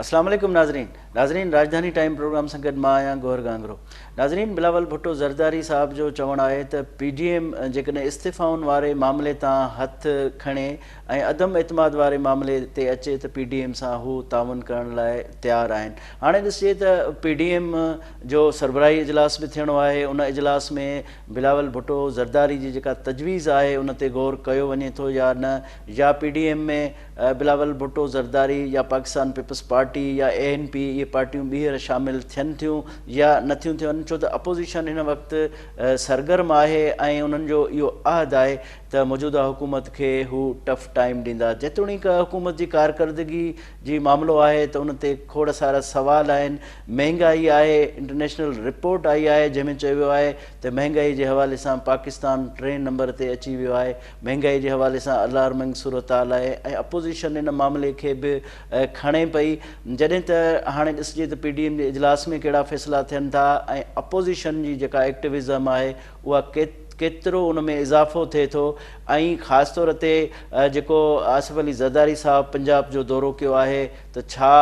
अस्सलाम वालेकुम नाज़रीन राजधानी टाइम प्रोग्राम सां गॾु मां आहियां गौहर गांगरो। नाज़रीन, बिलावल भुट्टो ज़रदारी साहब जो चवणु आहे त PDM जेकॾहिं इस्तीफ़ाउनि वारे मामले तां हथु खणे ऐं अदम एतमाद वारे मामले ते अचे त PDM सां हू ताउन करण लाइ तयारु आहिनि। हाणे ॾिसिजे त PDM जो सरबराही इजलास बि थियणो आहे। उन इजलास में बिलावल भुट्टो ज़रदारी जी जेका तजवीज़ आहे उन ते गौर कयो वञे थो या न, या PDM में बिलावल भुट्टो ज़रदारी या पाकिस्तान पीपल्स पार्टी या ANP ये पार्टियूं ॿीहर शामिल थियनि थियूं या नथियूं थियनि, छो त अपोज़िशन हिन वक़्तु सरगर्म आहे ऐं उन्हनि जो इहो अहद आहे त मौजूदा हुकूमत खे हू टफ टाइम ॾींदा। जेतोणीक हुकूमत जी कारकर्दगी जी मामिलो आहे त उन ते खोड़ सारा सवाल आहिनि। महांगाई आहे, इंटरनेशनल रिपोर्ट आई आहे जंहिंमें चयो वियो आहे त महांगाई जे हवाले सां पाकिस्तान 3 नंबर ते अची वियो आहे। महांगाई जे हवाले सां अलार्मिंग सूरत हाल आहे ऐं अपोज़िशन इन मामले खे बि खणे पई। जॾहिं त हाणे ॾिसिजे त PDM जे इजलास में कहिड़ा फ़ैसिला थियनि था ऐं अपोज़िशन जी जेका एक्टिविज़म आहे उहा केतिरो उन में इज़ाफ़ो थिए थो ऐं ख़ासि तौर ते जेको आसिफ़ अली ज़रदारी साहब पंजाब जो दौरो कयो आहे त छा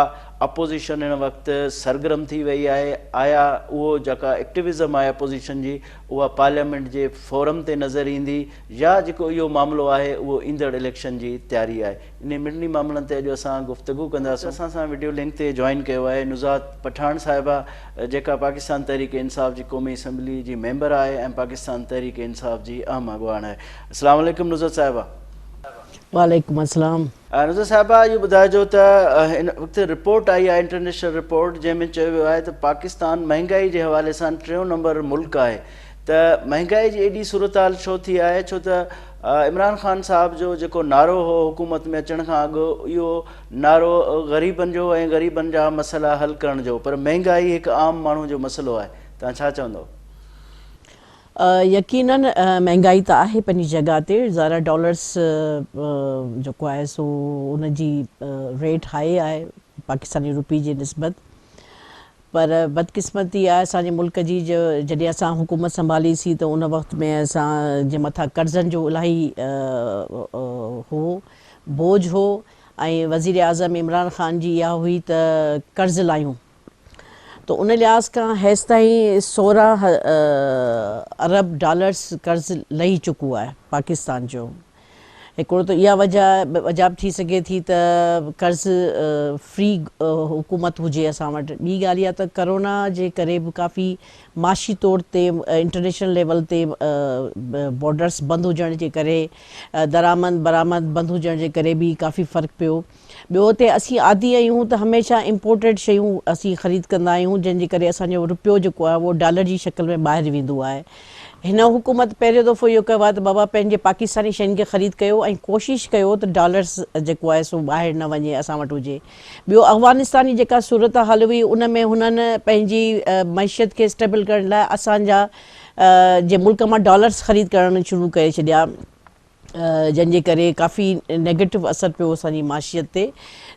अपोज़िशन हिन वक़्तु सरगर्म थी वई आहे? आया उहो जेका एक्टिविज़म आहे अपोज़िशन जी उहा पार्लियामेंट जे फोरम ते नज़र ईंदी या जेको इहो मामिलो आहे उहो ईंदड़ इलेक्शन जी तयारी आहे? इन ॿिन्ही मामलनि ते अॼु असां गुफ़्तगू कंदासीं। असां सां वीडियो लिंक ते जॉइन कयो आहे नुज़ात पठान साहिबा, जेका पाकिस्तान तहरीक इंसाफ़ जी क़ौमी असम्बली जी मेंबर आहे ऐं पाकिस्तान तहरीक इंसाफ़ जी अहम अॻवान आहे। अस्सलाम वालेकुम नुज़ात साहिबा। वालेकुम अस्सलाम। नुज़ात साहिबा, इहो ॿुधाइजो त हिन वक़्तु रिपोर्ट आई आहे, इंटरनेशनल रिपोर्ट, जंहिंमें चयो वियो आहे त पाकिस्तान महांगाई जे हवाले सां 3 नंबर मुल्क आहे। त महांगाई जी एॾी सूरत हाल छो थी आहे? छो त इमरान ख़ान साहब जो जेको नारो हो हुकूमत में अचण खां अॻु, इहो नारो ग़रीबनि जो ऐं ग़रीबनि जा मसइला हल करण जो, पर महांगाई हिकु आम माण्हू जो मसइलो आहे। तव्हां छा चवंदव? यकीनन महंगाई त आहे पंहिंजी जॻह ते। ज़ारा डॉलर्स जेको आहे सो उनजी रेट हाई आहे पाकिस्तानी रुपी जी निस्बत, पर बदकिस्मती आहे असांजे मुल्क जी। जॾहिं असां हुकूमत संभालीसीं त उन वक़्त में असां जे मथां कर्ज़नि जो इलाही हो बोझ हो ऐं वज़ीर आज़म इमरान ख़ान जी इहा हुई त कर्ज़ लायूं। तो उन लिहाज़ खां हेसि ताईं 16 अरब डॉलर्स कर्ज़ लही चुको आहे पाकिस्तान जो। हिकिड़ो त इहा वजह थी सघे थी त कर्ज़ फ्री हुकूमत हुजे असां वटि। ॿी ॻाल्हि इहा त करोना जे करे बि काफ़ी माशी तौर ते इंटरनेशनल लेवल ते बॉर्डर्स बंदि हुजण जे करे, दरामद बरामद बंदि हुजण जे करे बि काफ़ी फ़र्क़ु पियो। ॿियो त असीं आदी आहियूं त हमेशह इम्पोर्टेड शयूं असीं ख़रीद कंदा आहियूं, जंहिंजे करे असांजो रुपयो जेको आहे उहो डॉलर जी शक्ल में ॿाहिरि वेंदो आहे। हिन हुकूमत पहिरियों दफ़ो इहो कयो आहे त बाबा पंहिंजे पाकिस्तानी शयुनि खे ख़रीद कयो ऐं कोशिशि कयो त डॉलर्स जेको आहे सो ॿाहिरि न वञे, असां वटि हुजे। ॿियो अफ़गानिस्तान जी जेका सूरत हाल हुई उन में हुननि पंहिंजी मैशियत खे स्टेबल करण लाइ असांजा जे मुल्क मां डॉलर्स ख़रीद करणु शुरू करे छॾिया, जंहिंजे करे काफ़ी नेगेटिव असरु पियो असांजी माशियत ते।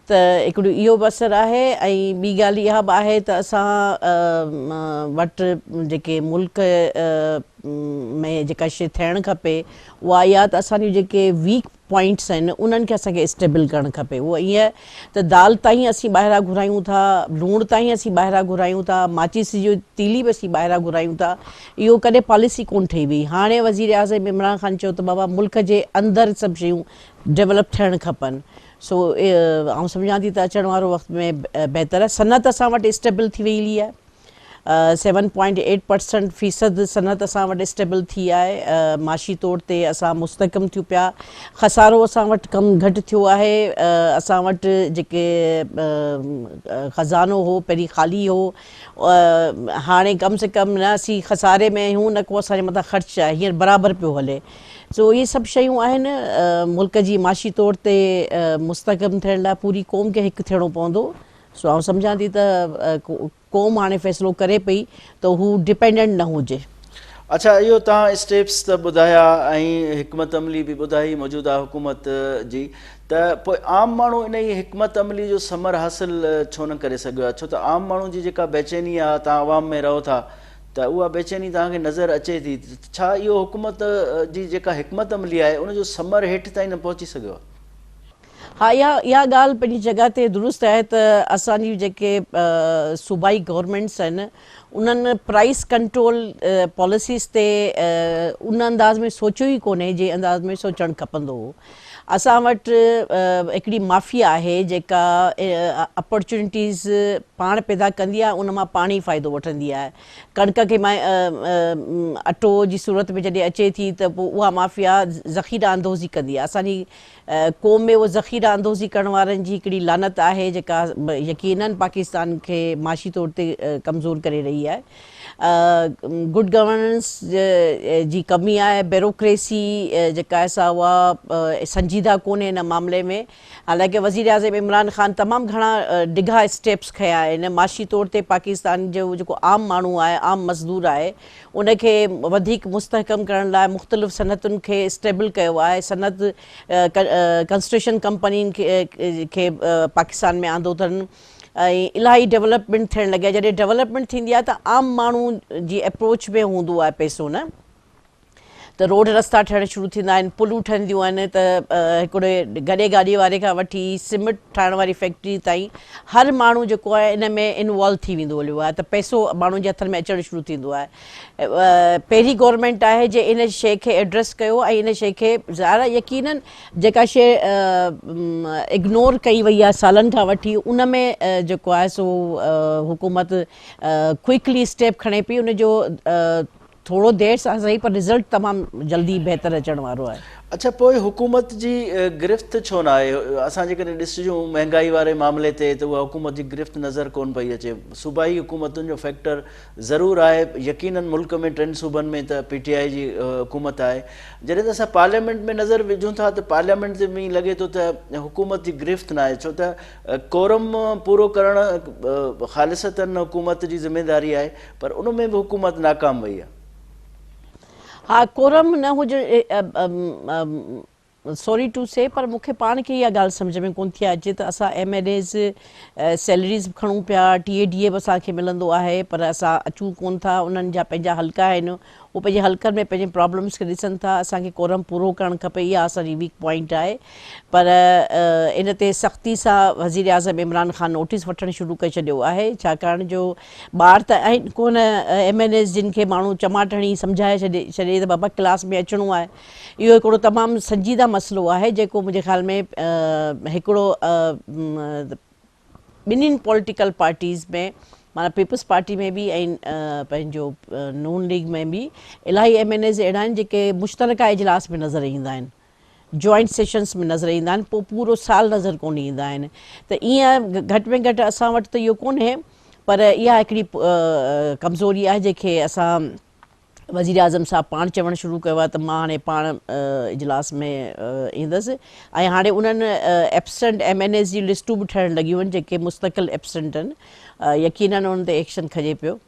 त हिकिड़ो इहो बि असरु आहे ऐं ॿी ॻाल्हि इहा बि आहे त असां वटि जेके मुल्क में जेका शइ थियणु खपे उहा इहा त असांजी जेके वीक पॉइंट्स आहिनि उन्हनि खे असांखे स्टेबल करणु खपे। उहा ईअं त दाल ताईं असीं ॿाहिरां घुरायूं था, लूण ताईं असीं ॿाहिरां घुरायूं था, माचिस जो तीली बि असीं ॿाहिरां घुरायूं था। इहो कॾहिं पॉलिसी कोन ठही हुई। हाणे वज़ीर आज़म इमरान ख़ान चयो त बाबा मुल्क जे अंदरि सभु शयूं डेवलप थियणु खपनि। सो आउं सम्झां थी त अचण वारो वक़्त में बहितर आहे। सनत असां वटि स्टेबल थी वेई आहे, 7.8% सनत असां वटि स्टेबल थी आहे। माशी तौर ते असां मुस्तकम थियूं पिया। खसारो असां वटि कम घटि थियो आहे। असां वटि जेके ख़ज़ानो हो पहिरीं ख़ाली हो, हाणे कम से कम न असीं खसारे में आहियूं न को असांजे मथां ख़र्च आहे, हींअर बराबरि पियो हले। सो इहे सभु शयूं आहिनि। मुल्क जी माशी तौर ते मुस्तकम थियण लाइ पूरी क़ौम खे हिकु थियणो पवंदो। सो आउं सम्झां थी त क़ौम हाणे फ़ैसिलो करे पई त हू डिपेंडेंट न हुजे। अच्छा, इहो तव्हां स्टेप्स त ॿुधाया ऐं हिकमत अमली बि ॿुधाई मौजूदा हुकूमत जी, त पोइ आम माण्हू इन जी हिकमत अमली जो समर हासिल छो न करे सघियो आहे? छो त आम माण्हू जी जेका बेचैनी आहे, तव्हां अवाम में रहो था त उहा बेचैनी तव्हांखे नज़र अचे थी। छा इहो हुकूमत जी जेका हिकमत अमली आहे उनजो समर हेठि ताईं न पहुची सघियो आहे? हाँ, इहा ॻाल्हि पंहिंजी जॻह ते दुरुस्त आहे त असांजी जेके सूबाई गवर्नमेंट्स आहिनि उन्हनि प्राइस कंट्रोल पॉलिसीज़ ते उन अंदाज़ में सोचियो ई कोन्हे जंहिं अंदाज़ में सोचणु खपंदो हो। असां वटि हिकिड़ी माफ़िया आहे जेका अपॉर्चुनिटीज़ पाण पैदा कंदी आहे, उन मां पाण ई फ़ाइदो वठंदी आहे। कणिक खे अटो जी सूरत में जॾहिं अचे थी त पोइ उहा माफ़िया ज़ख़ीरा अंदोज़ी कंदी आहे। असांजी क़ौम में उहो ज़ख़ीरा अंदोज़ी करण वारनि जी हिकिड़ी लानत आहे जेका यकीनन पाकिस्तान खे माशी तौर ते कमज़ोर करे रही आहे। गुड गवर्नेंस जी कमी आहे, ब्यूरोक्रेसी जेका आहे सा उहा संजीदा कोन्हे हिन मामले में। हालांकि वज़ीर आज़म इमरान ख़ान तमामु घणा डिघा स्टेप्स खयां आहिनि। माशी तौर ते पाकिस्तान जो जेको आम माण्हू आहे, आम मज़दूर आहे, उनखे वधीक मुस्तहकम करण लाइ मुख़्तलिफ़ सनतुनि खे स्टेबल कयो आहे। सनत कंस्ट्रक्शन कंपनियुनि खे पाकिस्तान में आंदो अथनि ऐं इलाही डेवलपमेंट थियणु लॻी आहे। जॾहिं डेवलपमेंट थींदी आहे त आम माण्हू जी अप्रोच में हूंदो आहे पैसो, न त रोड रस्ता ठहिणु शुरू थींदा आहिनि, पुलूं ठहंदियूं आहिनि, त हिकिड़े गॾे गाॾी वारे खां वठी सीमेंट ठाहिण वारी फैक्ट्री ताईं हर माण्हू जेको आहे इन में इन्वॉल्व थी वेंदो हलियो आहे, त पैसो माण्हुनि जे हथनि में अचणु शुरू थींदो आहे। पहिरीं गवर्नमेंट आहे जे इन शइ खे एड्रेस कयो ऐं इन शइ खे ज़ाहिर यकीनन जेका शइ इग्नोर कई वई आहे सालनि खां वठी, उन में जेको आहे सो हुकूमत क्विकली स्टेप खणे पई। उनजो थोरो देरि सां सही पर रिज़ल्ट तमामु जल्दी बहितर अचण वारो आहे। अच्छा, पोइ हुकूमत जी गिरफ़्त छो न आहे? असां जेकॾहिं ॾिसजूं महांगाई वारे मामले ते त उहा हुकूमत जी गिरफ़्त नज़र कोन पई अचे। सूबाई हुकूमतुनि जो फैक्टर ज़रूरु आहे। यकीनन मुल्क में 3 सूबनि में त PTI जी हुकूमत आहे। जॾहिं त असां पार्लियामेंट में नज़र विझूं था त पार्लियामेंट ते में लॻे थो त हुकूमत जी गिरफ़्त न आहे, छो त कोरम पूरो करणु ख़ालिसतन हुकूमत जी ज़िम्मेदारी आहे, पर उन में बि हुकूमत नाकाम वई आहे। हाँ, कोरम न हुजे, सॉरी टू से, पर मूंखे पाण खे इहा ॻाल्हि सम्झ में कोन थी अचे त असां MLAs सैलरीज़ खणूं पिया, TADA बि असांखे मिलंदो आहे, पर असां अचूं कोन था। उन्हनि जा पंहिंजा हल्का आहिनि, उहे पंहिंजे हल्कनि में पंहिंजे प्रॉब्लम्स खे ॾिसनि था। असांखे कोरम पूरो करणु खपे, इहा असांजी वीक पॉइंट आहे। पर इन ते सख़्ती सां वज़ीर आज़म इमरान ख़ान नोटिस वठणु शुरू करे छॾियो आहे, छाकाणि जो ॿार त आहिनि कोन MLAs जिन खे माण्हू चमाट हणी सम्झाए छॾे त बाबा क्लास में अचिणो आहे। इहो हिकिड़ो तमामु संजीदा मसइलो आहे जेको मुंहिंजे ख़्याल में हिकिड़ो ॿिन्हिनि पॉलिटिकल पार्टीज़ में, माना पीपल्स पार्टी में बि ऐं पंहिंजो नून लीग में बि इलाही MLAs अहिड़ा आहिनि जेके मुश्तरका इजलास में नज़र ईंदा आहिनि, जॉइंट सेशन्स में नज़र ईंदा आहिनि, पोइ पूरो साल नज़र कोन ईंदा आहिनि। त ईअं घटि में घटि असां वटि त इहो कोन्हे, पर इहा हिकिड़ी कमज़ोरी आहे जंहिंखे असां वज़ीर आज़म साहब पाण चवणु शुरू कयो आहे त मां हाणे पाण इजलास में ईंदसि। ऐं हाणे उन्हनि एब्सेंट MLAs जी लिस्टूं बि ठहिणु लॻियूं आहिनि जेके मुस्तक़िल एब्सेंट आहिनि। यकीनन उन्हनि ते एक्शन खजे पियो।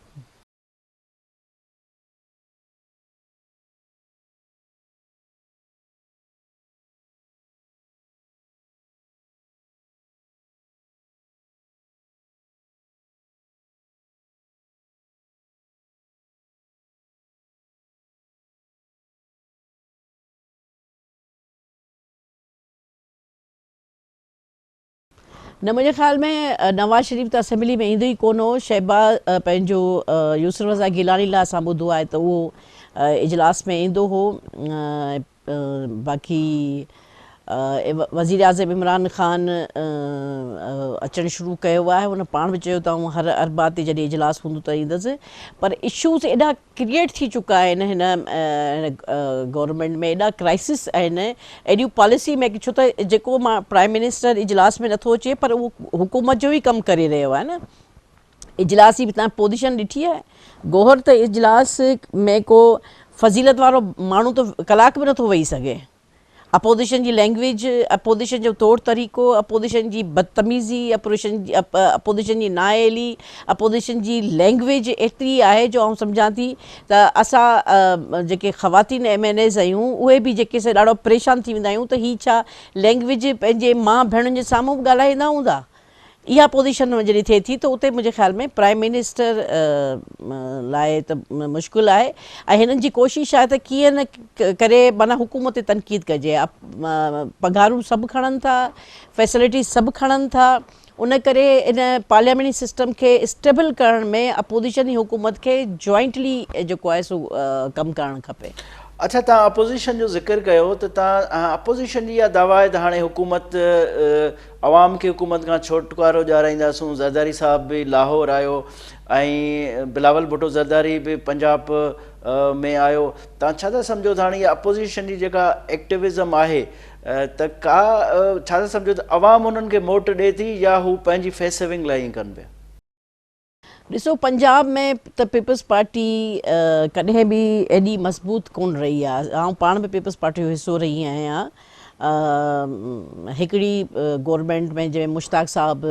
न, मुंहिंजे ख़्याल में नवाज़ शरीफ़ त असेंबली में ईंदो ई कोन हो। शहबाज़ पंहिंजो यूसुफ रज़ा गिलानी लाइ असां ॿुधो आहे त उहो इजलास में ईंदो हो। बाक़ी वज़ीर आज़म इमरान ख़ान अचणु शुरू कयो आहे। हुन पाण बि चयो त हर अरबा ते जॾहिं इजलास हूंदो त ईंदसि, पर इशूज़ एॾा क्रिएट थी चुका आहिनि हिन गवर्नमेंट में, एॾा क्राइसिस आहिनि एॾियूं पॉलिसी में, छो त जेको मां प्राइम मिनिस्टर इजलास में नथो अचे पर उहो हुकूमत जो ई कमु करे रहियो आहे न। इजलास जी बि तव्हां पोज़ीशन ॾिठी आहे। गोहर त इजलास में को फज़ीलत वारो माण्हू त कलाक बि नथो वेही सघे। अपोज़िशन जी लैंग्वेज, अपोज़िशन जो तौर तरीक़ो, अपोज़िशन जी बदतमीज़ी, अपोज़िशन जी नाअहली, अपोज़िशन जी लैंग्वेज एतिरी आहे जो आउं सम्झां थी त असां जेके ख़वातीन MLAs आहियूं उहे बि जेके ॾाढो परेशान थी वेंदा आहियूं त हीअ छा लैंग्वेज पंहिंजे माउ भेणुनि जे साम्हूं बि ॻाल्हाईंदा हूंदा। इहा पोज़ीशन जॾहिं थिए थी त उते मुंहिंजे ख़्याल में प्राइम मिनिस्टर लाइ त मुश्किल आहे ऐं हिननि जी कोशिशि आहे त कीअं न करे माना हुकूमत ते तनक़ीद कजे। पघारूं सभु खणनि था, फैसिलिटीज़ सभु खणनि था, उन करे इन पार्लियामेंट्री सिस्टम खे स्टेबल करण में अपोज़िशन जी हुकूमत खे जॉइंटली जेको आहे सो कमु करणु खपे। अच्छा, तव्हां अपोज़िशन जो ज़िक्र कयो त तव्हां अपोज़िशन जी इहा दावा आहे त हाणे हुकूमत अवाम खे हुकूमत खां छुटकारो ॾियाराईंदासूं। ज़रदारी साहब बि लाहौर आयो ऐं बिलावल भुट्टो ज़रदारी बि पंजाब में आयो। तव्हां छा था सम्झो त हाणे इहा अपोज़िशन जी जेका एक्टिविज़म आहे त का छा था सम्झो त अवाम उन्हनि खे मोट ॾिए थी या हू पंहिंजी फेस सेविंग लाइ ईअं कनि पिया? ॾिसो, पंजाब में त पीपल्स पार्टी कॾहिं बि एॾी मज़बूत कोन रही आहे। आउं पाण बि पीपल्स पार्टी जो हिसो रही आहियां। हिकिड़ी गवर्नमेंट में जंहिंमें मुश्ताक साहब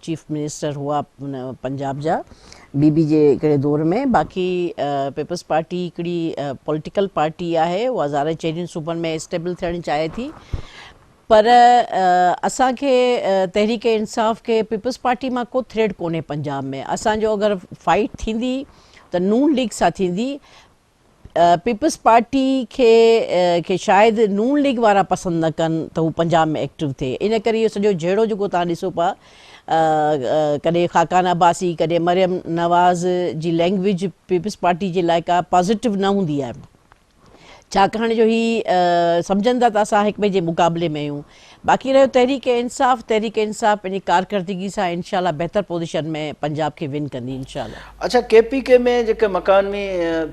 चीफ मिनिस्टर हुआ पंजाब जा बीबी जे हिकिड़े दौर में। बाक़ी पीपल्स पार्टी हिकिड़ी पॉलिटिकल पार्टी आहे, उहा ज़ार चइनि सूबनि में स्टेबल थियणु चाहे थी। पर असांखे तहरीक इंसाफ़ खे पीपल्स पार्टी मां को थ्रेड कोन्हे पंजाब में। असांजो अगरि फाइट थींदी त नून लीग सां थींदी। पीपल्स पार्टी खे शायदि नून लीग वारा पसंदि न कनि त हू पंजाब में एक्टिव थिए। इन करे इहो सॼो जहिड़ो जेको तव्हां ॾिसो पिया, कॾहिं ख़ाकान अब्बासी कॾहिं मरियम नवाज़ जी लैंग्वेज पीपल्स पार्टी जे लाइ का पॉज़िटिव न हूंदी आहे, छाकाणि जो ही सम्झनि था त असां हिक ॿिए जे मुक़ाबले में आहियूं। बाक़ी रहियो तहरीक इंसाफ़ पंहिंजी कारकर्दगी सां इनशाला बहितर पोज़ीशन में पंजाब खे विन कंदी इनशाला। अच्छा, KPK में जेके मकानी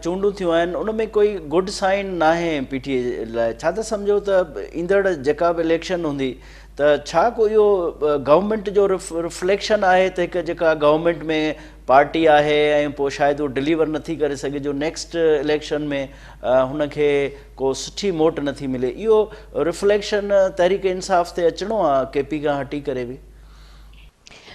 चूंडूं थियूं आहिनि उन में कोई गुड साइन न आहे PTI लाइ। छा था सम्झो त ईंदड़ जेका बि इलेक्शन हूंदी त छा को इहो गवर्नमेंट जो रिफ्लेक्शन आहे त हिकु जेका गवर्नमेंट में पार्टी आहे ऐं पोइ शायदि उहो डिलीवर नथी करे सघे, जो नेक्स्ट इलेक्शन में हुनखे को सुठी मोट नथी मिले? इहो रिफ्लेक्शन तहरीक इंसाफ़ ते अचिणो आहे KP खां हटी करे बि?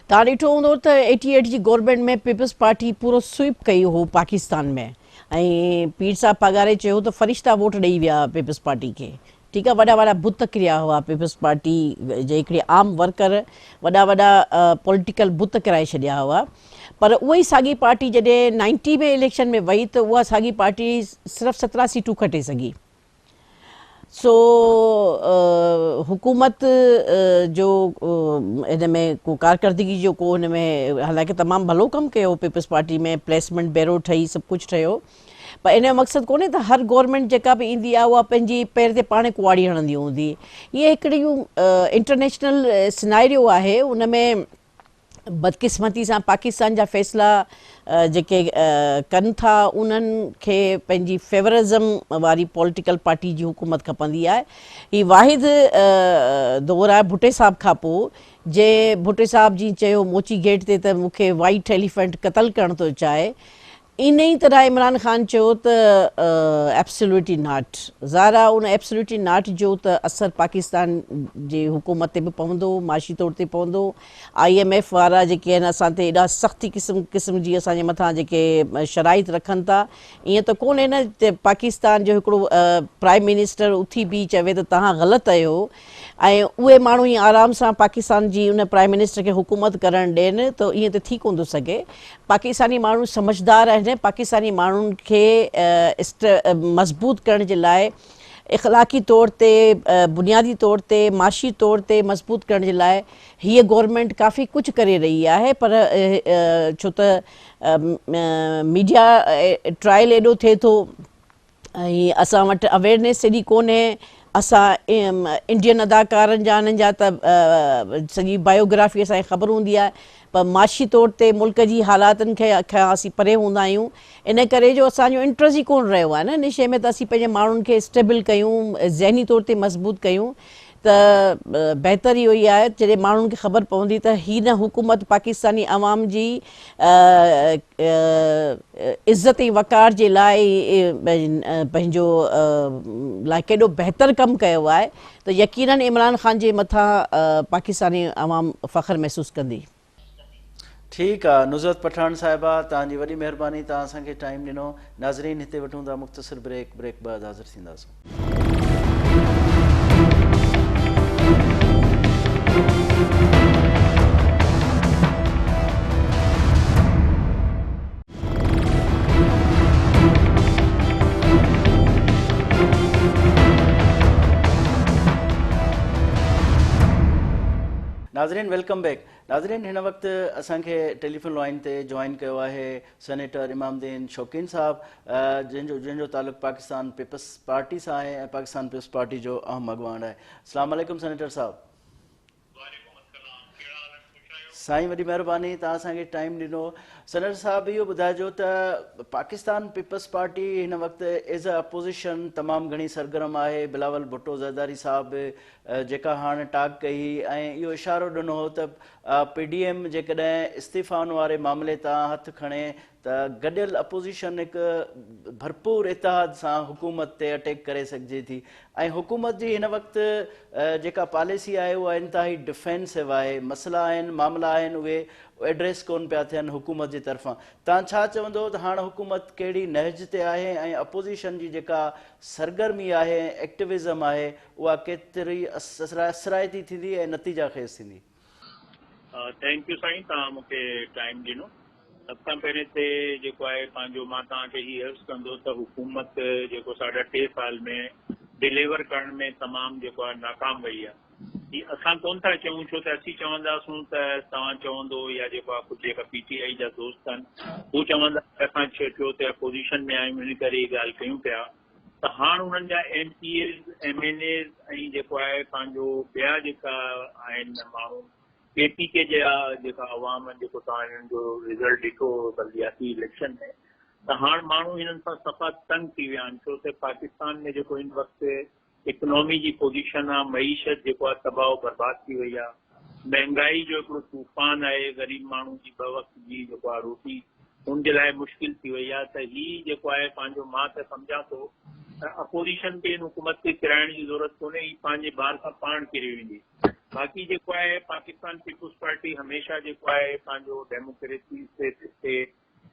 तव्हां ॾिठो हूंदो त 88 जी गवर्नमेंट में पीपल्स पार्टी पूरो स्वीप कई हो पाकिस्तान में, ऐं पीर साहब पघारे चयो त फ़रिश्ता वोट ॾेई विया पीपल्स पार्टी खे। ठीकु आहे, वॾा वॾा बुत किरिया हुआ पीपल्स पार्टी जे हिकिड़े आम वर्कर, वॾा वॾा पॉलिटिकल बुत किराए छॾिया हुआ। पर उहा ई साॻी पार्टी जॾहिं 90 में इलेक्शन में वई त उहा साॻी पार्टी सिर्फ़ु 17 सीटूं खटे सघी। सो हुकूमत जो इन में को कारकर्दगी जो को हिन में हालांकि तमामु भलो कमु कयो पीपल्स पार्टी में, प्लेसमेंट बैरो ठही, सभु कुझु ठहियो। पर इन जो मक़सदु कोन्हे त हर गवर्नमेंट जेका बि ईंदी आहे उहा पंहिंजी पेर ते पाण कुआड़ी हणंदी हूंदी। इहे हिकिड़ियूं इंटरनेशनल सिनारियो आहे, उन में बदकिस्मती सां पाकिस्तान जा फ़ैसिला जेके कनि था उन्हनि खे पंहिंजी फेवरिज़म वारी पॉलिटिकल पार्टी जी हुकूमत खपंदी आहे। हीअ वाहिद दौर आहे भुट्टे साहब खां पोइ, जे भुट्टे साहब जी चयो मोची गेट ते त मूंखे वाइट एलिफेंट क़तल करणु थो चाहे, इन ई तरह इमरान ख़ान चयो त एब्सोल्युटली नॉट। ज़ारा उन एब्सोल्युटली नॉट जो त असरु पाकिस्तान जी हुकूमत ते बि पवंदो, माशी तौर ते पवंदो। IMF वारा जेके आहिनि असां ते एॾा सख़्ती क़िस्म जी असांजे मथां जेके शराइत रखनि था, ईअं त कोन्हे न त पाकिस्तान जो हिकिड़ो प्राइम मिनिस्टर उथी बि चवे त तव्हां ग़लति आहियो, ऐं उहे माण्हू ई आराम सां पाकिस्तान जी उन प्राइम मिनिस्टर खे हुकूमत करणु ॾियनि, त ईअं त थी कोन थो सघे। पाकिस्तानी माण्हू समझदार आहिनि। पाकिस्तानी माण्हुनि खे मज़बूत करण जे लाइ, इख़लाक़ी तौर ते, बुनियादी तौर ते, माशी तौर ते मज़बूत करण जे लाइ हीअ गवर्नमेंट काफ़ी कुझु करे रही आहे। पर छो त मीडिया ट्रायल एॾो थिए थो ऐं असां वटि अवेयरनेस एॾी कोन्हे। असां इंडियन अदाकारनि जा हिननि जा त सॼी बायोग्राफी असांखे ख़बर हूंदी आहे, पर माशी तौर ते मुल्क जी हालातनि खां असीं परे हूंदा आहियूं। इन करे जो असांजो इंट्रस्ट ई कोन रहियो आहे न इन शइ में त असीं पंहिंजे माण्हुनि खे स्टेबल कयूं, ज़हनी तौर ते मज़बूत कयूं, त बहितर इहो ई आहे जॾहिं माण्हुनि खे ख़बर पवंदी त हिन हुकूमत पाकिस्तानी अवाम जी इज़त ऐं वक़ार जे लाइ पंहिंजो लाइ केॾो बहितर कमु कयो आहे, त यकीनन इमरान ख़ान जे मथां पाकिस्तानी अवाम फ़ख़्रु महसूसु कंदी। ठीकु आहे नुज़रत पठान साहिबा, तव्हांजी वॾी महिरबानी, तव्हां असांखे टाइम ॾिनो। नाज़रीन, हिते वठूं था मुख़्तसिर ब्रेक बाद हाज़िर थींदासीं। नाज़रीन वेलकम बैक। नाज़रीन हिन वक़्तु असांखे टेलीफोन लाइन ते जॉइन कयो आहे सेनेटर इमामुद्दीन शौकीन साहब जंहिंजो ताल्लुक़ पाकिस्तान पीपल्स पार्टी सां आहे ऐं पाकिस्तान पीपल्स पार्टी जो अहम अॻवान आहे। अस्सलाम वालेकुम सेनेटर साहब। साईं वॾी महिरबानी तव्हां असांखे टाइम ॾिनो। सेनेटर साहब इहो ॿुधाइजो त पाकिस्तान पीपल्स पार्टी हिन वक़्तु एज़ अ अपोज़िशन तमामु घणी सरगर्म आहे। बिलावल भुट्टो ज़रदारी साहब जेका हाणे टाक कई ऐं इहो इशारो ॾिनो हो त PDM जेकॾहिं इस्तीफ़ाउनि वारे मामले तां हथु खणे त गॾियल अपोज़िशन हिकु भरपूर इतिहाद सां हुकूमत ते अटैक करे सघिजे थी ऐं हुकूमत जी हिन वक़्तु जेका पॉलिसी आहे उहा इंतिहाई डिफेंसिव आहे। मसइला आहिनि, मामला आहिनि, उहे एड्रेस कोन पिया थियनि हुकूमत जी तरफ़ां। तव्हां छा चवंदो त हाणे हुकूमत कहिड़ी नहज ते आहे ऐं अपोज़िशन जी जेका सरगर्मी आहे, एक्टिविज़म आहे, उहा केतिरी असराइती थींदी ऐं नतीजा ख़ेज़ थींदी? थैंक यू साईं, तव्हां मूंखे टाइम ॾिनो। सभ खां पहिरें ते जेको आहे पंहिंजो मां तव्हांखे हीअ अर्ज़ु कंदो त हुकूमत जेको 3.5 साल में डिलीवर करण में तमामु जेको आहे नाकाम वई आहे। हीअ असां कोन था चऊं, छो त असीं चवंदासूं त तव्हां चवंदो या जेको आहे कुझु जेका PTI जा दोस्त आहिनि हू चवंदा त असां छो त अपोज़िशन में आहियूं इन करे हीअ ॻाल्हि कयूं पिया। त हाणे हुननि जा MPAs MNAs ऐं जेको आहे पंहिंजो ॿिया जेका आहिनि माण्हू KPK जा जेका अवाम जेको तव्हां हिननि जो रिज़ल्ट ॾिठो बल्दियाती इलेक्शन में, त हाणे माण्हू हिननि सां सफ़ा तंग थी विया आहिनि। छो त पाकिस्तान में जेको हिन वक़्तु इकोनॉमी जी पोज़ीशन आहे, मईशत जेको आहे तबाह बर्बाद थी वई आहे, महांगाई जो हिकिड़ो तूफ़ान आहे, ग़रीब माण्हू जी 2 वक़्त जी जेको आहे रोटी हुनजे लाइ मुश्किल थी वई आहे। त हीअ जेको आहे पंहिंजो मां त सम्झां थो अपोज़िशन खे हिन हुकूमत खे किराइण जी ज़रूरत कोन्हे, हीअ पंहिंजे ॿार सां पाण किरी वेंदी। बाक़ी जेको आहे पाकिस्तान पीपुल्स पार्टी हमेशह जेको आहे पंहिंजो डेमोक्रेसी ते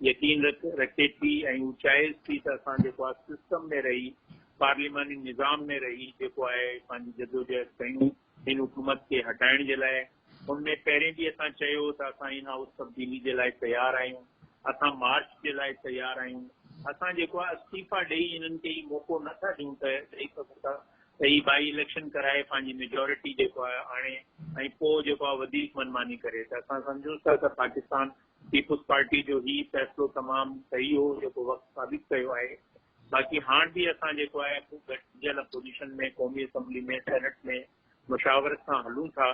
यकीन रखे थी ऐं हू चाहे थी त असां जेको आहे सिस्टम में रही, पार्लिमानी निज़ाम में रही जेको आहे पंहिंजी जदोजहद कयूं हिन हुकूमत खे हटाइण जे लाइ। हुनमें पहिरें बि असां चयो त असां इन हाउस तब्दीली जे लाइ तयारु आहियूं, असां मार्च जे लाइ तयारु आहियूं। असां जेको आहे इस्तीफ़ा ॾेई हिननि खे ई मौक़ो नथा ॾियूं त ॾेई सघूं था त ही बाई इलेक्शन कराए पंहिंजी मेजोरिटी जेको आहे आणे ऐं पोइ जेको आहे वधीक मनमानी करे। त असां सम्झूं था त पाकिस्तान पीपुल्स पार्टी जो ही फ़ैसिलो तमामु सही हो जेको वक़्तु साबित कयो आहे। बाक़ी हाणे बि असां जेको आहे गॾियल अपोज़िशन में क़ौमी असम्बली में सेनेट में मुशावरत सां हलूं था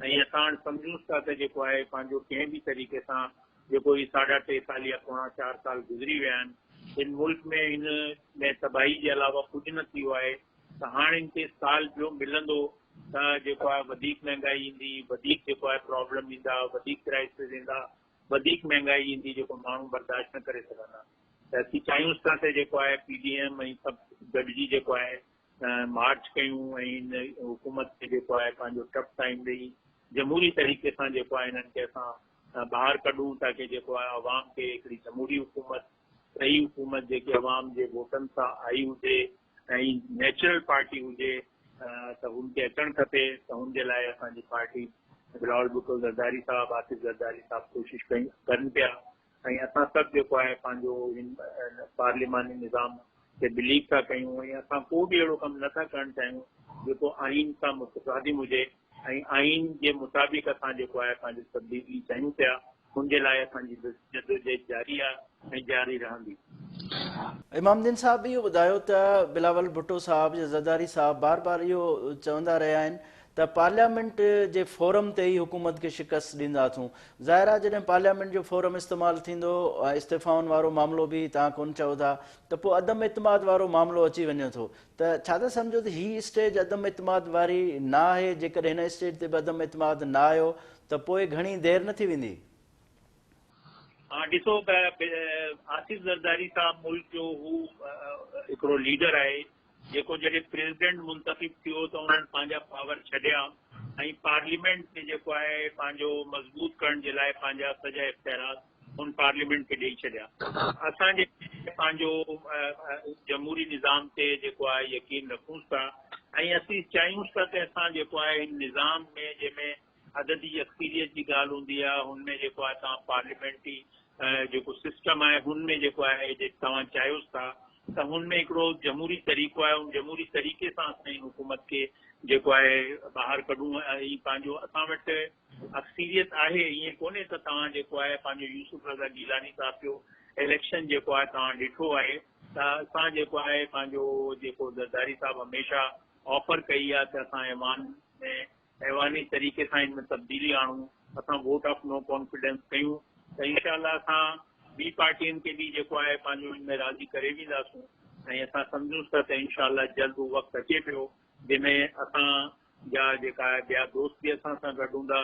ऐं असां हाणे सम्झूं था त जेको आहे पंहिंजो कंहिं बि तरीक़े सां जेको ही 3.5 साल या 4 साल गुज़री विया आहिनि, हिन मुल्क में हिन में तबाही जे अलावा कुझु न थियो आहे। त हाणे हिनखे साल ॿियो मिलंदो त जेको आहे वधीक महांगाई ईंदी, वधीक जेको आहे प्रॉब्लम ईंदा, वधीक क्राइसिस ईंदा, वधीक महांगाई ईंदी जेको माण्हू बर्दाश्त न करे सघंदा। त असीं चाहियूं था त जेको आहे PDM ऐं सभु गॾिजी जेको आहे मार्च कयूं ऐं हिन हुकूमत खे जेको आहे पंहिंजो टफ टाइम ॾेई जमहूरी तरीक़े सां जेको आहे हिननि खे असां ॿाहिरि कढूं ताकी जेको आहे अवाम खे हिकिड़ी जमहूरी हुकूमत, सही हुकूमत जेकी अवाम जे वोटनि सां आई हुजे ऐं नेचुरल पार्टी हुजे त हुनखे अचणु खपे। त हुनजे लाइ असांजी पार्टी बिलावल भुट्टो ज़रदारी साहब, आसिफ ज़रदारी साहब कोशिशि कनि पिया ऐं असां सभु जेको आहे पंहिंजो हिन पार्लिमानी निज़ाम खे बिलीव था कयूं ऐं असां को बि अहिड़ो कमु नथा करणु चाहियूं जेको आइन सां मुतसादिम हुजे ऐं आइन जे मुताबिक़ असां जेको आहे पंहिंजी तब्दीली चाहियूं पिया। हुनजे लाइ असांजी जदोजहद जारी आहे ऐं जारी रहंदी। इमामुद्दीन साहब इहो ॿुधायो त बिलावल भुट्टो साहब या ज़रदारी साहब बार बार इहो चवंदा रहिया आहिनि त पार्लियामेंट जे फोरम ते ई हुकूमत खे शिकस्त ॾींदासूं। ज़ाहिर आहे जॾहिं पार्लियामेंट जो फोरम इस्तेमालु थींदो, इस्तीफ़ाउनि वारो मामिलो बि तव्हां कोन चओ था, त पोइ अदम इतमाद वारो मामिलो अची वञे थो। त छा था सम्झो त हीअ स्टेज अदम इतमाद वारी न आहे? जेकॾहिं हिन स्टेज ते बि अदम इतमाद न आयो त पोइ घणी देरि न थी वेंदी? हाँ ॾिसो आसिफ ज़रदारी साहब मुल्क जो हू हिकिड़ो लीडर आहे जेको जॾहिं प्रेसिडेंट मुंतखब थियो त उन्हनि पंहिंजा पावर छॾिया ऐं पार्लियामेंट में जेको आहे पंहिंजो मज़बूत करण जे लाइ पंहिंजा सॼा इख्तियारात हुन पार्लियामेंट खे ॾेई छॾिया। असांजे पंहिंजो जमहूरी निज़ाम ते जेको आहे यकीन रखूं था ऐं असीं चाहियूं था त असां जेको आहे हिन निज़ाम में जंहिंमें अददी अक्सीरियत जी ॻाल्हि हूंदी आहे, हुनमें जेको आहे तव्हां पार्लियामेंट्री जेको सिस्टम आहे हुनमें जेको आहे तव्हां चाहियोसि था त हुनमें हिकिड़ो जमहूरी तरीक़ो आहे, उन जमहूरी तरीक़े सां असां हुकूमत खे जेको आहे ॿाहिरि कढूं ऐं पंहिंजो असां वटि अक्सरियत आहे, ईअं कोन्हे त तव्हां जेको आहे पंहिंजो यूसुफ रज़ा गीलानी साहिब जो इलेक्शन जेको आहे तव्हां ॾिठो आहे त असां जेको आहे पंहिंजो जेको ज़रदारी साहिबु हमेशह ऑफर कई आहे त असां ऐवानी तरीक़े सां हिन में तब्दीली आणूं, असां वोट ऑफ नो कॉन्फिडेंस कयूं त इनशाला असां ॿी पार्टियुनि खे बि जेको आहे पंहिंजो हिन में राज़ी करे वेंदासूं ऐं असां सम्झूं था त इनशाला जल्द उहो वक़्तु अचे पियो जंहिंमें असां जा जेका आहे ॿिया दोस्त बि असां सां गॾु हूंदा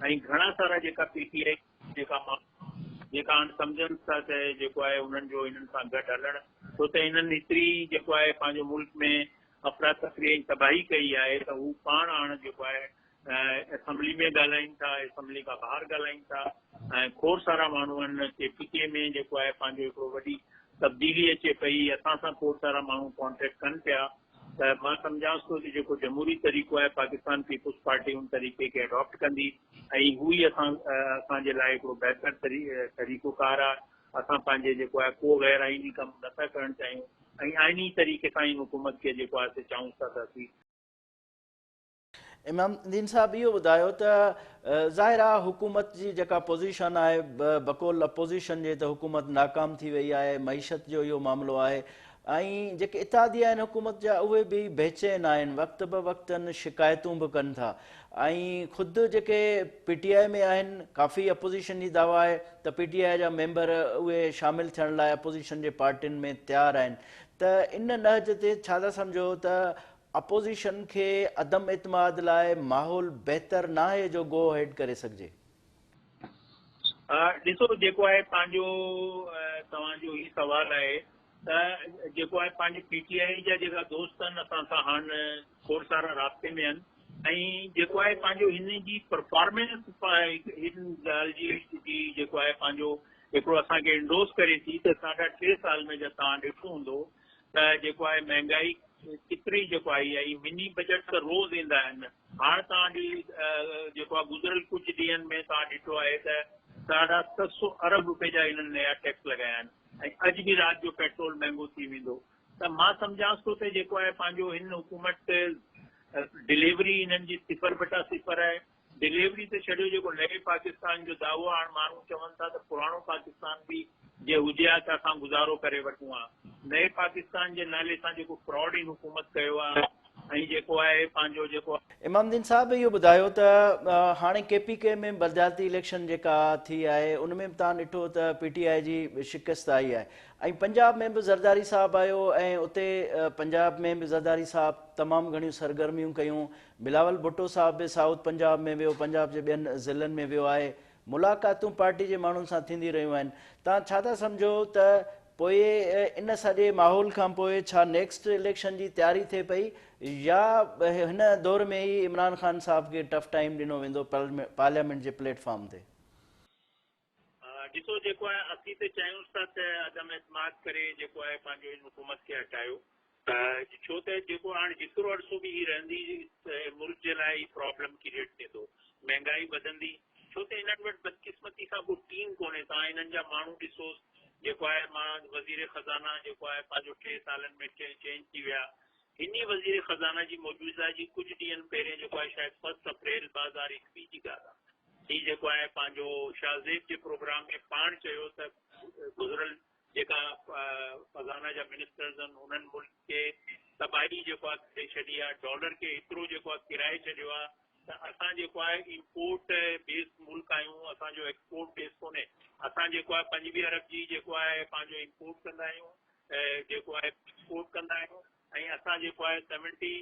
ऐं घणा सारा जेका PTI जेका माण्हू जेका हाणे सम्झनि था त जेको आहे उन्हनि जो हिननि सां गॾु हलणु, छो त हिननि एतिरी जेको आहे पंहिंजो मुल्क में अफ़रा तफ़री ऐं तबाही कई आहे त हू पाण हाणे जेको आहे असेंबली में ॻाल्हाइनि था, असेंबली खां ॿाहिरि ॻाल्हाइनि था ऐं खोड़ सारा माण्हू आहिनि के PTI में जेको आहे पंहिंजो हिकिड़ो वॾी तब्दीली अचे पई, असां सां खोड़ सारा माण्हू कॉन्टेक्ट कनि पिया त मां सम्झांसि थो कि जेको जमहूरी तरीक़ो आहे पाकिस्तान पीपुल्स पार्टी उन तरीक़े खे अडॉप्ट कंदी ऐं हू ई असांजे लाइ हिकिड़ो बहितर तरीक़ोकार आहे। असां पंहिंजे जेको आहे को गैर आइनी कमु नथा करणु चाहियूं ऐं आइनी तरीक़े सां ई हुकूमत खे जेको आहे चाहियूं था त असीं इमामुद्दीन साहब इहो ॿुधायो त ज़ाहिर आहे हुकूमत जी जेका पोज़ीशन आहे बक़ौल अपोज़िशन जे त हुकूमत नाकाम थी वई आहे, मईशत जो इहो मामिलो आहे ऐं जेके इत्तेहादी आहिनि हुकूमत जा उहे बि बेचैन आहिनि, वक़्त ब वक़्तनि शिकायतूं बि कनि था ऐं ख़ुदि जेके PTI में आहिनि काफ़ी अपोज़िशन जी दावा आहे त PTI जा मेंबर उहे शामिलु थियण लाइ अपोज़िशन जे पार्टियुनि में तयारु आहिनि त इन नहज ते छा था सम्झो त अपोज़िशन खे अदम एतमाद लाइ माहौल बहितर न आहे जो गो हेड करे सघिजे? ॾिसो जेको आहे पंहिंजो तव्हांजो ही सवाल आहे त जेको आहे पंहिंजे PTI जा जेका दोस्त आहिनि असां सां हाणे खोड़ सारा राब्ते में आहिनि ऐं जेको आहे पंहिंजो हिन जी परफॉर्मेंस हिन ॻाल्हि जी जेको आहे पंहिंजो हिकिड़ो असांखे इंडोस करे थी त साढा 3 साल में जब तव्हां ॾिठो हूंदो त जेको आहे महांगाई केतिरी जेको आई आहे मिनी बजट त रोज़ ईंदा आहिनि। हाणे तव्हां जेको आहे गुज़िरियल कुझु ॾींहंनि में तव्हां ॾिठो आहे त साढा 700 अरब रुपए जा हिननि नया टैक्स लॻाया आहिनि ऐं अॼु बि राति जो पेट्रोल महांगो थी वेंदो त मां सम्झांसि थो त जेको आहे पंहिंजो हिन हुकूमत डिलीवरी हिननि जी 0/0 आहे। डिलीवरी ते छॾियो जेको नए पाकिस्तान जो दावो हाणे माण्हू चवनि था त पुराणो पाकिस्तान बि जे हुजे हा त असां गुज़ारो करे वठूं हा। नए पाकिस्तान जे नाले सां जेको फ्रॉड हिन हुकूमत कयो आहे ऐं जेको आहे पंहिंजो जेको इमामुद्दीन साहब इहो ॿुधायो त हाणे KPK में बलदियाती इलेक्शन जेका थी आहे उन में बि तव्हां ॾिठो त PTI जी शिकस्त आई आहे ऐं पंजाब में बि ज़रदारी साहब आयो ऐं उते पंजाब में बि ज़रदारी साहब तमामु घणियूं सरगर्मियूं कयूं, बिलावल भुट्टो साहब बि साउथ पंजाब में वियो, पंजाब जे ॿियनि ज़िलनि में वियो आहे, मुलाक़ातूं पार्टी जे माण्हुनि सां थींदी रहियूं आहिनि। तव्हां छा था सम्झो त पोइ इन सॼे माहौल खां पोइ छा नेक्स्ट इलेक्शन जी तयारी थिए पई या हिन दौर में ई इमरान ख़ान साहब खे टफ टाइम ॾिनो वेंदो पार्लियामेंट जे प्लेटफॉर्म ते? ॾिसो जेको आहे असीं त चाहियूं था त अदम एतमाद करे जेको आहे पंहिंजो हिन हुकूमत खे हटायो छो त जेको हाणे जेतिरो अर्सो बि ही रहंदी मुल्क जे लाइ प्रॉब्लम क्रिएट थिए थो, महांगाई वधंदी छो त हिननि वटि बदकिस्मती सां को टीम कोन्हे। तव्हां हिननि जा माण्हू ॾिसोसि जेको आहे मां वज़ीर ख़ज़ाना जेको आहे पंहिंजो 3 सालनि में चेंज थी विया। हिन वज़ीर ख़ज़ाना जी मौजूदा जी कुझु ॾींहंनि पहिरियों जेको आहे शायदि 1 अप्रैल 2021 जी ॻाल्हि आहे। हीउ जेको आहे पंहिंजो शाहज़ेब जे प्रोग्राम में पाण चयो त गुज़िरियल जेका ख़ज़ाना जा मिनिस्टर्स आहिनि उन्हनि मुल्क खे तबाही जेको आहे करे छॾी आहे, डॉलर खे एतिरो जेको आहे किराए छॾियो आहे त असां जेको आहे इम्पोर्ट बेस मुल्क आहियूं, असांजो एक्सपोर्ट बेस कोन्हे। असां जेको आहे 25 अरब जी जेको आहे पंहिंजो इम्पोर्ट कंदा आहियूं, जेको आहे एक्सपोर्ट कंदा आहियूं ऐं असां जेको आहे 70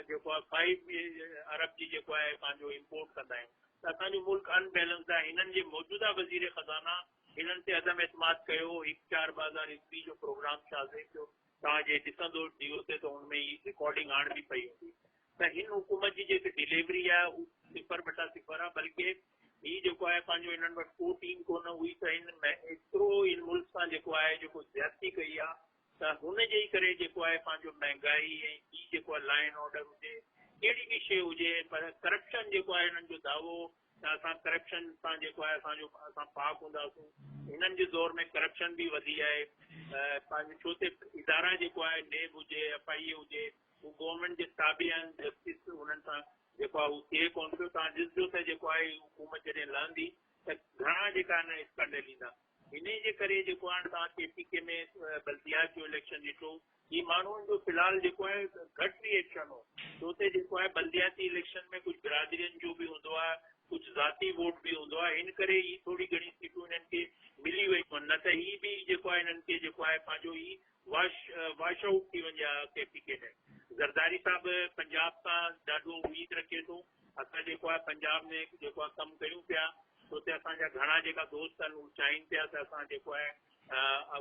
जेको आहे 5 अरब जी जेको आहे पंहिंजो इम्पोर्ट कंदा आहियूं त असांजो मुल्क अनबैलेंस्ड आहे। हिननि जे मौजूदा वज़ीर ख़ज़ाना हिननि ते अदम एतमाद कयो। 1/4/2021 जो प्रोग्राम शाहज़ेब जो तव्हां जे ॾिसंदो जियो ते त हुन में ई रिकॉर्डिंग हाणे बि पई हूंदी त हिन हुकूमत जी जेकी डिलीवरी आहे उहा 0/0 आहे, बल्कि हीउ जेको आहे पंहिंजो हिननि वटि को टीम कोन हुई त हिन एतिरो हिन मुल्क सां जेको आहे जेको ज़्यादती कई आहे त हुन जे ई करे जेको आहे पंहिंजो महांगाई ऐं हीउ जेको आहे लॉ एंड ऑर्डर हुजे कहिड़ी बि शइ हुजे, पर करप्शन जेको आहे हिननि जो दावो त असां करप्शन सां जेको आहे असां पाक हूंदासीं। हिननि जे दौर में करप्शन बि वधी आहे पंहिंजो छो त इदारा जेको आहे नेब हुजे FIA हुजे हू गवर्नमेंट जे ताबे आहिनि, जस्टिस हुननि सां जेको आहे उहो थिए कोन पियो। तव्हां ॾिसजो त जेको आहे हुकूमत जॾहिं लहंदी त घणा जेका आहिनि स्कैंडल ईंदा। इन जे करे जेको आहे तव्हां KPK में बल्दियात जो इलेक्शन ॾिठो, ही माण्हुनि जो फ़िलहाल जेको आहे घटि रिएक्शन हो, छो त जेको आहे बल्दियाती इलेक्शन में कुझु बिरादरियुनि जो बि हूंदो आहे, कुझु ज़ाती वोट बि हूंदो आहे, हिन करे ही थोरी घणी सीटूं हिननि खे मिली वयूं आहिनि। न त ही बि जेको आहे हिननि खे जेको आहे पंहिंजो ही वाश आउट थी वञे हा KPK में। ज़रदारी साहिब पंजाब सां ॾाढो उम्मीद रखे थो। असां जेको आहे पंजाब में जेको आहे कमु कयूं पिया, छो त असांजा घणा जेका दोस्त आहिनि उहे चाहिनि पिया त असां जेको आहे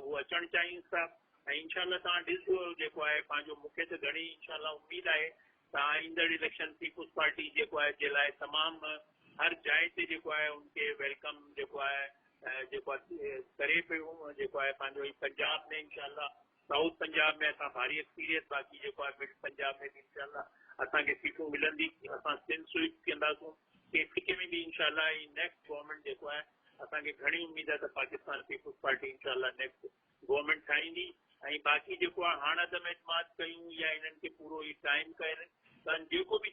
उहो अचणु चाहियूंसि था। ऐं इनशाला तव्हां ॾिसो जेको आहे पंहिंजो मूंखे त घणी इनशाला उमेद आहे तव्हां ईंदड़ इलेक्शन पीपुल्स पार्टी जेको आहे जे लाइ तमामु हर जाइ ते जेको आहे उनखे वेलकम जेको आहे करे पियो। जेको आहे पंहिंजो पंजाब में इनशाला साउथ पंजाब में असां भारी एक्सपीरियंस, बाक़ी जेको आहे मिड पंजाब में बि इनशाला असांखे सीटूं मिलंदी। असां सिंध स्वीप कंदासूं। KPK में बि इनशाला नेक्स्ट गवर्नमेंट जेको आहे असांखे घणी उमेद आहे त पाकिस्तान पीपुल्स पार्टी इनशाला नेक्स्ट गवर्नमेंट ठाहींदी। ऐं बाक़ी जेको आहे हाणे अदम एतमाद कयूं या हिननि खे पूरो ई टाइम कनि त जेको बि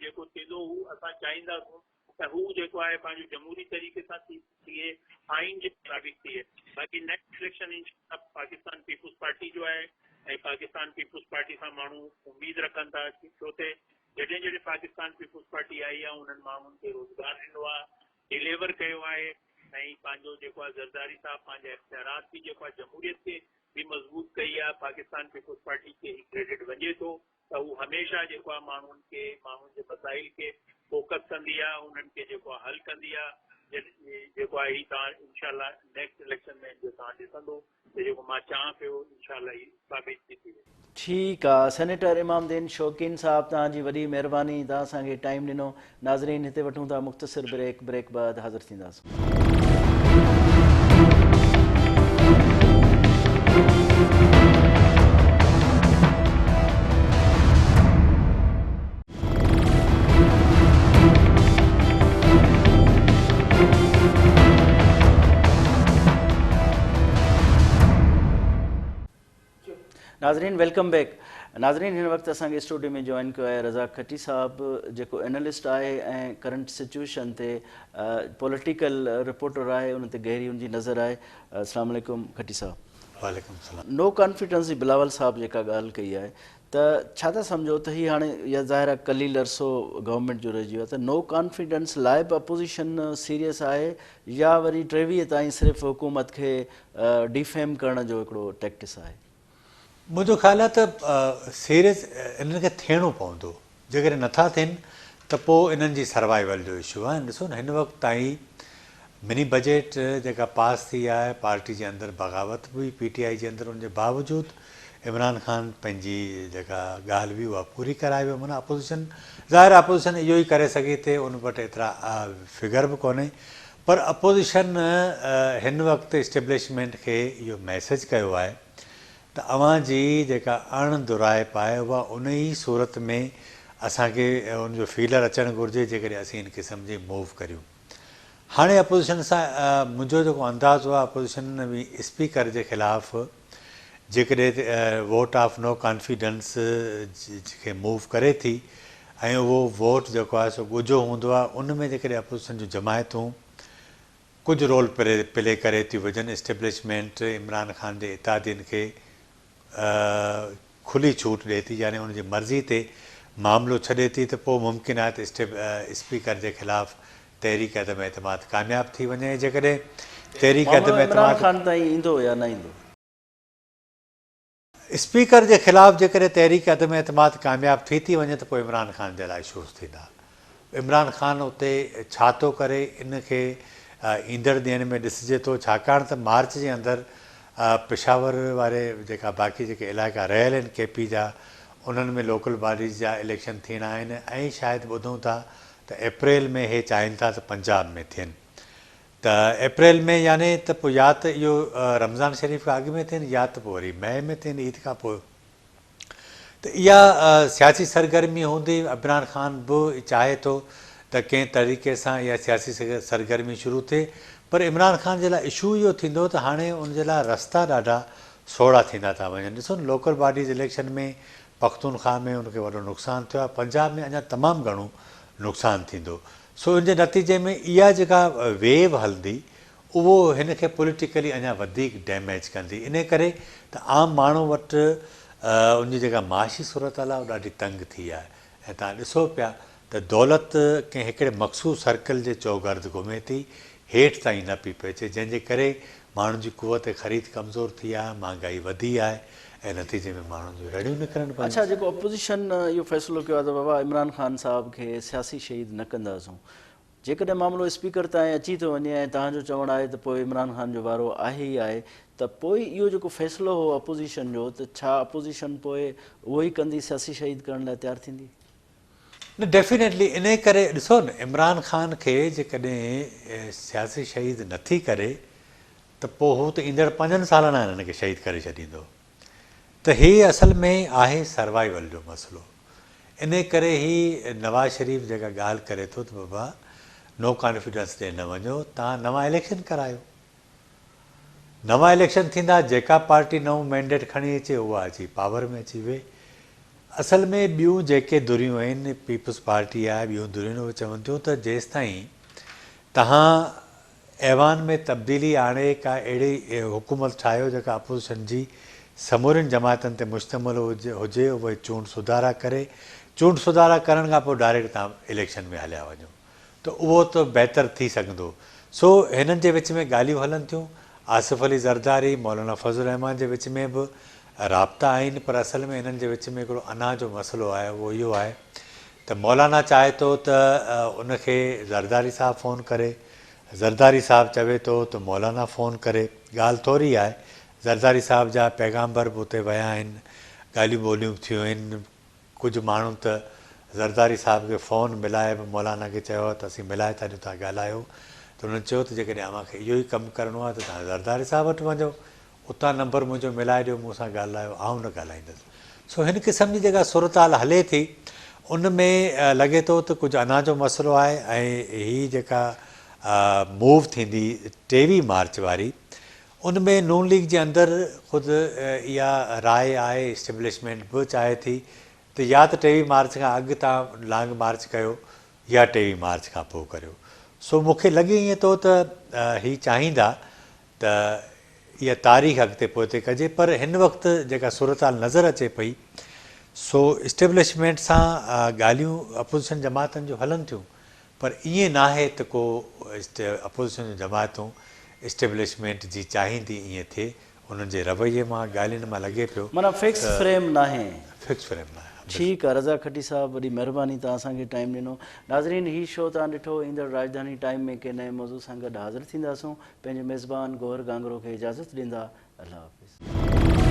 जेको थींदो हू असां चाहींदासूं त हू जेको आहे पंहिंजो जमहूरी तरीक़े सां थिए, आइन जे मुताबिक़ थिए। बाक़ी next election Pakistan Peoples Party जो आहे ऐं पाकिस्तान पीपुल्स पार्टी सां माण्हू उमेद रखनि था, छो त जॾहिं जॾहिं पाकिस्तान पीपुल्स पार्टी आई आहे उन्हनि माण्हुनि खे रोज़गार ॾिनो आहे, डिलीवर कयो आहे ऐं पंहिंजो जेको आहे ज़रदारी साहब पंहिंजा इख्तियारात बि जेको आहे जमहूरियत खे बि मज़बूत कई आहे। पाकिस्तान पीपुल्स पार्टी खे ही क्रेडिट वञे थो त हू हमेशह जेको आहे माण्हुनि जे मसाइल खे फोकस कंदी आहे, उन्हनि खे जेको आहे हल कंदी आहे। जेको आहे ही तव्हां इनशाला नेक्स्ट इलेक्शन में जो तव्हां ॾिसंदो त जेको मां चाहियां पियो इनशाला ही साबित थी थी वञे। ठीकु आहे सेनेटर इमामदीन शौकीन साहब, तव्हांजी वॾी महिरबानी, तव्हां असांखे टाइम ॾिनो। नाज़रीन हिते वठूं था मुख़्तसिर ब्रेक बाद हाज़िर थींदासीं। नाज़रीन वेलकम बैक। नाज़रीन हिन वक़्तु असांखे स्टूडियो में जॉइन कयो आहे रज़ा खटी साहब, जेको एनालिस्ट आहे ऐं करंट सिचुएशन ते पॉलिटिकल रिपोर्टर आहे, उन ते गहरी उनजी नज़र आहे। अस्सलाम वालेकुम खटी साहब। वालेकुम सलाम। नो कॉन्फिडेंस जी बिलावल साहब जेका ॻाल्हि कई आहे त छा था सम्झो त हीअ हाणे इहा ज़ाहिर आहे कलील अरसो गवर्नमेंट जो रहिजी वियो आहे, त नो कॉन्फिडेंस लाइ बि अपोज़िशन सीरियस आहे या वरी 23 ताईं सिर्फ़ु हुकूमत खे डिफेम करण जो हिकिड़ो टैक्टिस आहे? मुझो ख़्याल आहे त सीरियस इन्हनि खे थियणो पवंदो, जेकॾहिं नथा थियनि त पोइ इन्हनि जी सर्वाइवल जो इशू आहे। ॾिसो न हिन वक़्तु ताईं मिनी बजट जेका पास थी आहे, पार्टी जे अंदरि बग़ावत हुई PTI जे अंदरि, उनजे बावजूदि इमरान ख़ान पंहिंजी जेका ॻाल्हि हुई उहा पूरी कराए वियो। माना अपोज़िशन ज़ाहिर अपोज़िशन इहो ई करे सघे थी, उन वटि एतिरा फिगर बि कोन्हे, पर अपोज़िशन हिन वक़्तु इस्टेब्लिशमेंट खे इहो मैसेज कयो आहे त अव्हांजी जेका अणदुराइप आहे उहा उन ई सूरत में असांखे उनजो फीलर अचणु घुरिजे जेकॾहिं असीं हिन क़िस्म जी मूव करियूं। हाणे अपोज़िशन सां मुंहिंजो जेको अंदाज़ो आहे, अपोज़िशन बि स्पीकर जे ख़िलाफ़ु जेकॾहिं वोट ऑफ नो कॉन्फिडेंस खे मूव करे थी ऐं उहो वोट जेको आहे सो ॻुझो हूंदो आहे, उन में जेकॾहिं अपोज़िशन जूं जमायतूं कुझु रोल प्ले करे थियूं विझनि, इस्टेब्लिशमेंट इमरान ख़ान जे इतादियुनि खे खुली छूट ॾिए थी, यानी उनजी मर्ज़ी ते मामिलो छॾे थी, त पोइ मुमकिन आहे त स्पीकर जे ख़िलाफ़ तहरीक अदम एतमाद कामयाबु थी वञे। जेकॾहिं तहरीक अदम एतमाद खान ताईं ईंदो या न ईंदो, स्पीकर जे ख़िलाफ़ु जेकॾहिं तहरीक अदम एतमाद कामयाबु थी वञे त पोइ इमरान ख़ान जे लाइ इशूज़ थींदा। इमरान ख़ान उते छा थो करे इनखे ईंदड़ ॾींहंनि में ॾिसिजे थो, छाकाणि त मार्च जे अंदरि पेशावर वारे जेका बाक़ी जेके इलाइक़ा रहियल आहिनि KP जा, उन्हनि में लोकल बॉडीज़ जा इलेक्शन थियणा आहिनि ऐं शायदि ॿुधूं था त अप्रैल में हे चाहिनि था त पंजाब में थियनि, त अप्रैल में यानी त पोइ या त इहो रमज़ान शरीफ़ खां अॻु में थियनि या त पोइ वरी मई में थियनि, ईद खां पोइ। त इहा सियासी सरगर्मी हूंदी। इमरान ख़ान बि चाहे थो त कंहिं तरीक़े सां इहा सियासी सरगर्मी शुरू थिए, पर इमरान ख़ान जे लाइ इशू इहो थींदो त हाणे उनजे लाइ रस्ता ॾाढा सोड़ा थींदा था वञनि। ॾिसो न लोकल बॉडीज़ इलेक्शन में पख्तूनख्वा में उनखे वॾो नुक़सानु थियो आहे, पंजाब में अञा तमामु घणो नुक़सानु थींदो। सो इन जे नतीजे में इहा जेका वेव हलंदी उहो हिन खे पॉलिटिकली अञा वधीक डैमेज कंदी। इन करे त आम माण्हू वटि उनजी जेका माशी सूरत आहे उहा ॾाढी तंग थी आहे। ऐं तव्हां ॾिसो पिया त दौलत कंहिं हिकिड़े मख़सूस सर्कल जे चौगर्द घुमे थी, हेठि ताईं न पई पइजे, जंहिंजे करे माण्हुनि जी कुवत ख़रीद कमज़ोर थी आहे, महांगाई वधी आहे ऐं नतीजे में माण्हुनि जूं रड़ियूं निकिरनि पियूं। अच्छा, जेको अपोज़िशन इहो फ़ैसिलो कयो आहे त बाबा इमरान ख़ान साहब खे सियासी शहीद न कंदासूं, जेकॾहिं मामिलो स्पीकर ताईं अची थो वञे ऐं तव्हांजो चवणु आहे त पोइ इमरान ख़ान जो वारो आहे ई आहे, त पोइ इहो जेको फ़ैसिलो हो अपोज़िशन जो, त छा अपोज़िशन पोइ उहो ई कंदी, सियासी शहीद करण लाइ तयारु थींदी? न, डेफिनेटली। इन करे ॾिसो न, इमरान ख़ान खे जेकॾहिं सियासी शहीद नथी करे त पोइ हू त ईंदड़ 5 सालनि हिननि खे शहीद करे छॾींदो। त हीअ असल में आहे सर्वाइवल जो मसइलो। इन करे ही नवाज़ शरीफ़ जेका ॻाल्हि करे थो त बाबा नो कॉन्फिडेंस ॾे न वञो, तव्हां नवां इलेक्शन करायो। नवां इलेक्शन थींदा, जेका पार्टी नओं मैंडेट खणी अचे उहा अची पावर में अची वे। असल में ॿियूं जेके धुरियूं आहिनि, पीपल्स पार्टी आहे, ॿियूं धुरियूं चवनि थियूं त जेसि ताईं तव्हां ऐवान में तब्दीली आणे का अहिड़ी हुकूमत ठाहियो जेका अपोज़िशन जी समूरियुनि जमातनि ते मुश्तमिल हुजे, उहे चूंड सुधारा करे, चूंड सुधारा करण खां पोइ डायरेक्ट तव्हां इलेक्शन में हलिया वञो त उहो त बहितर थी सघंदो। सो हिननि जे विच में ॻाल्हियूं हलनि थियूं। आसिफ अली ज़रदारी, मौलाना फज़ल रहमान जे विच में बि राब्ता आहिनि, पर असल में हिननि जे विच में हिकिड़ो अना जो मसइलो आहे, उहो इहो आहे त मौलाना चाहे थो त उनखे ज़रदारी साहब फ़ोन करे, ज़रदारी साहब चवे थो त मौलाना फ़ोन करे। ॻाल्हि थोरी आहे, ज़रदारी साहब जा पैगाम्बर बि उते विया आहिनि, ॻाल्हियूं ॿोलियूं थियूं आहिनि। कुझु माण्हू त ज़रदारी साहब खे फ़ोन मिलाए बि मौलाना खे चयो त असीं मिलाए था ॾियूं, तव्हां ॻाल्हायो। त हुननि चयो त जेकॾहिं मूंखे इहो ई कमु करिणो आहे त तव्हां ज़रदारी साहब वटि वञो, उतां नंबर मुंहिंजो मिलाए ॾियो, मूंसां ॻाल्हायो, आउं न ॻाल्हाईंदुसि। सो हिन क़िस्म जी जेका सूरताल हले थी उन में लॻे थो त कुझु अना जो मसइलो आहे। ऐं हीअ जेका मूव थींदी 23 मार्च वारी, उन में नून लीग जे अंदरि ख़ुदि इहा राय आहे, इस्टेब्लिशमेंट बि चाहे थी त या त 23 मार्च खां अॻु तव्हां लॉन्ग मार्च कयो या 23 मार्च खां पोइ करियो। सो मूंखे लॻे ईअं थो त हीअ चाहींदा त इहा तारीख़ अॻिते पोइ ते कजे, पर हिन वक़्तु जेका सूरताल नज़र अचे पई सो इस्टेब्लिशमेंट सां ॻाल्हियूं अपोज़िशन जमातनि जूं हलनि थियूं, पर ईअं न आहे त को अपोज़िशन जूं जमातूं इस्टेब्लिशमेंट जी चाहींदी ईअं थिए। उन्हनि जे रवैये मां, ॻाल्हियुनि मां लॻे पियो माना फिक्स फ्रेम न आहे। फिक्स फ्रेम न आहे। ठीकु आहे, रज़ा खटी साहब, वॾी महिरबानी, तव्हां असांखे टाइम ॾिनो। नाज़रीन, हीउ शो तव्हां ॾिठो। ईंदड़ राजधानी टाइम में कंहिं नए मौज़ूअ सां गॾु हाज़िर थींदासूं। पंहिंजे मेज़बान गौहर गांगरो खे इजाज़त ॾींदा। अल्लाह हाफ़िज़।